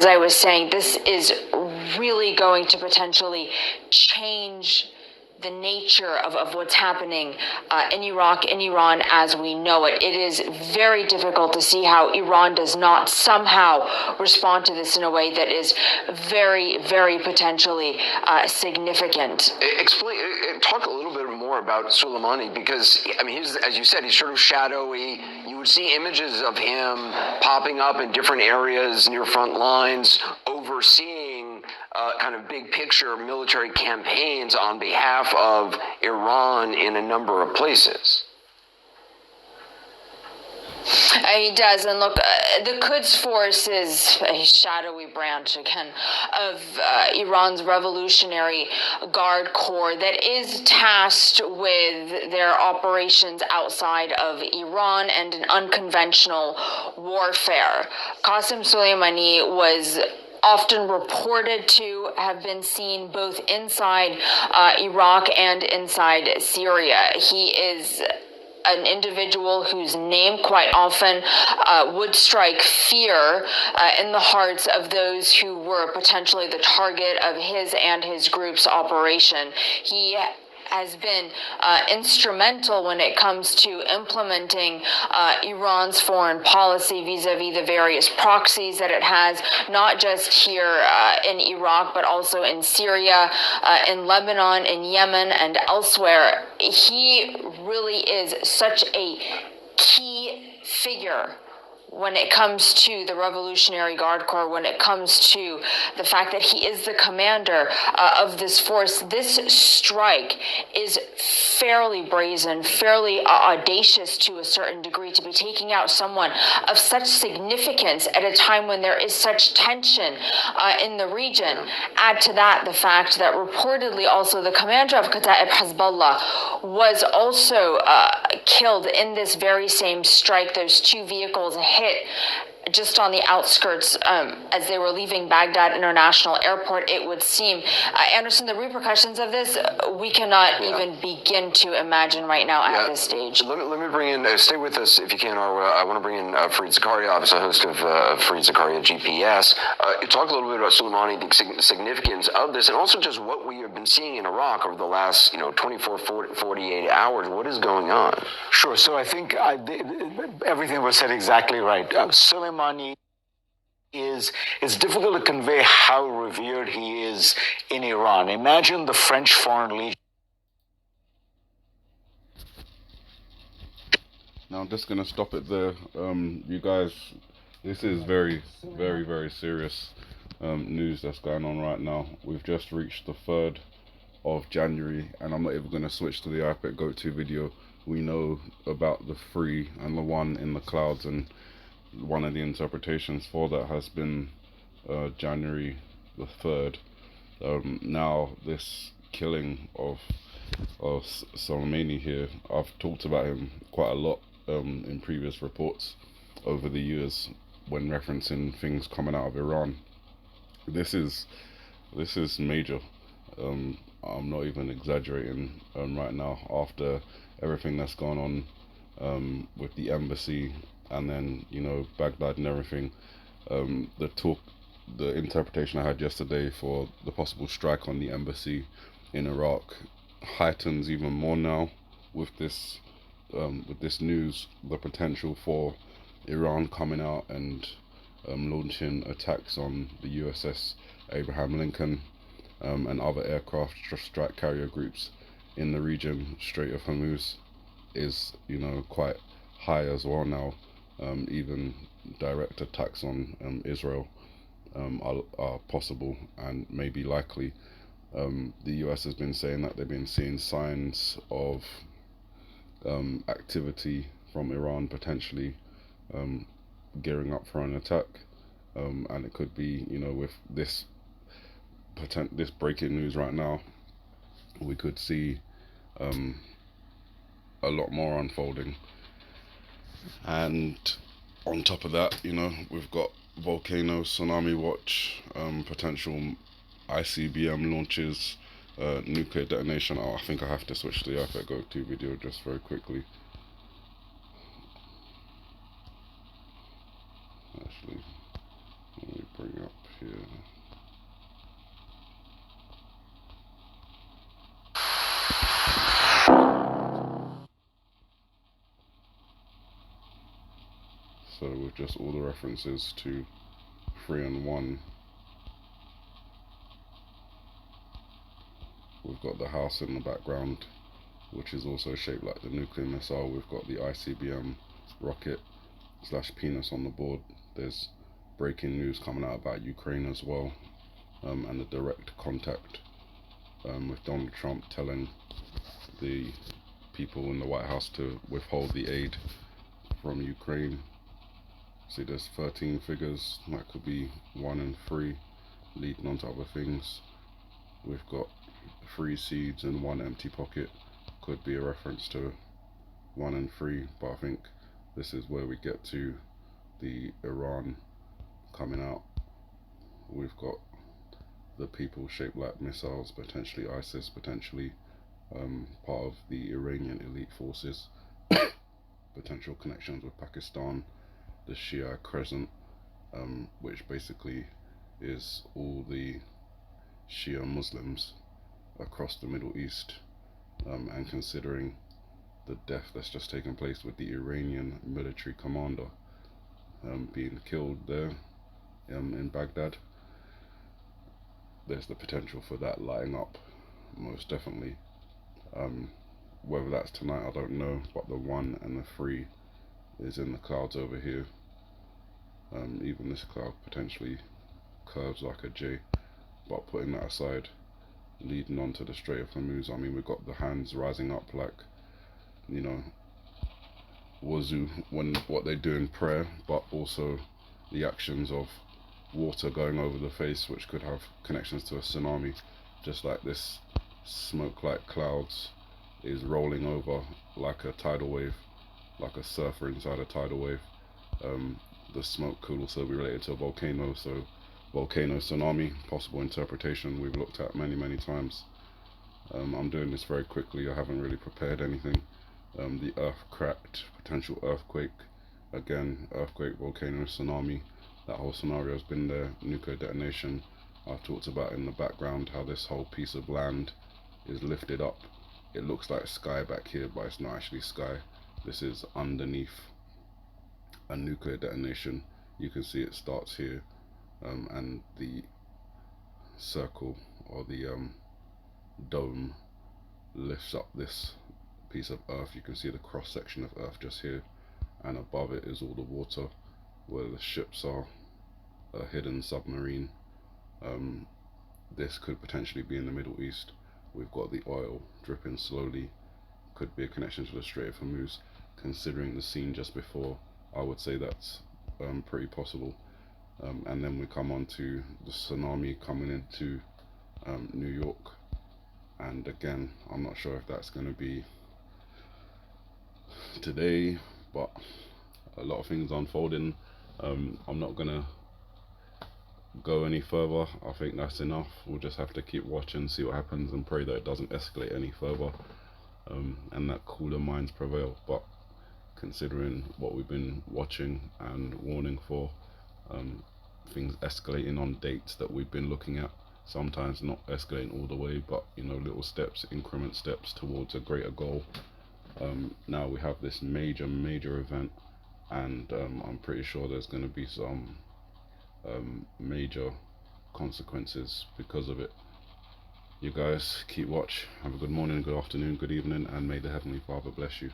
as I was saying, this is really going to potentially change the nature of what's happening in Iraq, in Iran as we know it. It is very difficult to see how Iran does not somehow respond to this in a way that is very, very potentially significant. Talk a little bit more about Soleimani, because, I mean, he's, as you said, he's sort of shadowy. You would see images of him popping up in different areas near front lines, overseeing kind of big picture military campaigns on behalf of Iran in a number of places. He does, and look, the Quds Force is a shadowy branch, again, of Iran's Revolutionary Guard Corps that is tasked with their operations outside of Iran and an unconventional warfare. Qasem Soleimani was often reported to have been seen both inside Iraq and inside Syria. He is an individual whose name quite often would strike fear in the hearts of those who were potentially the target of his and his group's operation. He has been instrumental when it comes to implementing Iran's foreign policy vis-a-vis the various proxies that it has, not just here in Iraq, but also in Syria, in Lebanon, in Yemen, and elsewhere. He really is such a key figure when it comes to the Revolutionary Guard Corps, when it comes to the fact that he is the commander of this force. This strike is fairly brazen, fairly audacious to a certain degree, to be taking out someone of such significance at a time when there is such tension in the region. Add to that the fact that reportedly also the commander of Kataib Hezbollah was also killed in this very same strike. Those two vehicles hit just on the outskirts as they were leaving Baghdad International Airport, it would seem. Anderson, the repercussions of this, we cannot even begin to imagine right now at this stage. Let me bring in, stay with us if you can, or I want to bring in Fareed Zakaria, obviously host of Fareed Zakaria GPS. Talk a little bit about Soleimani, the significance of this, and also just what we have been seeing in Iraq over the last 24, 48 hours. What is going on? Sure. So I think everything was said exactly right. Soleimani it's difficult to convey how revered he is in Iran. Imagine the French Foreign Legion. Now I'm just going to stop it there. You guys, this is very, very, very serious news that's going on right now. We've just reached the 3rd of January, and I'm not even going to switch to the iPad Go 2 video. We know about the 3 and the 1 in the clouds, and one of the interpretations for that has been January the 3rd. Now this killing of Soleimani here, I've talked about him quite a lot in previous reports over the years when referencing things coming out of Iran. This is major. I'm not even exaggerating the now, after everything that's gone on with the embassy, and then Baghdad and everything. The interpretation I had yesterday for the possible strike on the embassy in Iraq heightens even more now with this news, the potential for Iran coming out and launching attacks on the USS Abraham Lincoln and other aircraft strike carrier groups in the region. Strait of Hormuz is quite high as well now. Even direct attacks on Israel are possible and maybe likely. The US has been saying that they've been seeing signs of activity from Iran potentially gearing up for an attack, and it could be, with this breaking news right now, we could see a lot more unfolding. And on top of that, we've got volcano, tsunami watch, potential ICBM launches, nuclear detonation. I think I have to switch to the iPad Go 2 video just very quickly. Actually, let me bring up just all the references to 3 and 1. We've got the house in the background, which is also shaped like the nuclear missile. We've got the ICBM rocket / penis on the board. There's breaking news coming out about Ukraine as well, and the direct contact with Donald Trump telling the people in the White House to withhold the aid from Ukraine. See, there's 13 figures. That could be 1 and 3 leading on to other things. We've got 3 seeds and 1 empty pocket. Could be a reference to 1 and 3, but I think this is where we get to the Iran coming out. We've got the people shaped like missiles, potentially ISIS, potentially part of the Iranian elite forces, potential connections with Pakistan, the Shia Crescent, which basically is all the Shia Muslims across the Middle East, and considering the death that's just taken place with the Iranian military commander being killed there in Baghdad, there's the potential for that lighting up, most definitely. Whether that's tonight, I don't know, but the 1 and the 3 is in the clouds over here. Even this cloud potentially curves like a J, but putting that aside, leading on to the Strait of Hormuz, I mean, we've got the hands rising up like, you know, wuzu, when what they do in prayer, but also the actions of water going over the face, which could have connections to a tsunami, just like this smoke like clouds is rolling over like a tidal wave, like a surfer inside a tidal wave. The smoke could also be related to a volcano, so volcano tsunami, possible interpretation we've looked at many times. I'm doing this very quickly, I haven't really prepared anything. The earth cracked, potential earthquake, again, earthquake, volcano, tsunami, that whole scenario has been there. Nuclear detonation, I've talked about in the background how this whole piece of land is lifted up. It looks like sky back here, but it's not actually sky. This is underneath a nuclear detonation. You can see it starts here, and the circle or the dome lifts up this piece of earth. You can see the cross section of earth just here, and above it is all the water where the ships are, a hidden submarine. This could potentially be in the Middle East. We've got the oil dripping slowly, could be a connection to the Strait of Hormuz. Considering the scene just before, I would say that's pretty possible. And then we come on to the tsunami coming into New York, and again, I'm not sure if that's going to be today, but a lot of things unfolding. I'm not going to go any further. I think that's enough. We'll just have to keep watching, see what happens, and pray that it doesn't escalate any further, and that cooler minds prevail. But considering what we've been watching and warning for, things escalating on dates that we've been looking at, sometimes not escalating all the way, but you know, little steps, increment steps towards a greater goal. Now we have this major event, and I'm pretty sure there's going to be some major consequences because of it. You guys keep watch. Have a good morning, good afternoon, good evening, and may the Heavenly Father bless you.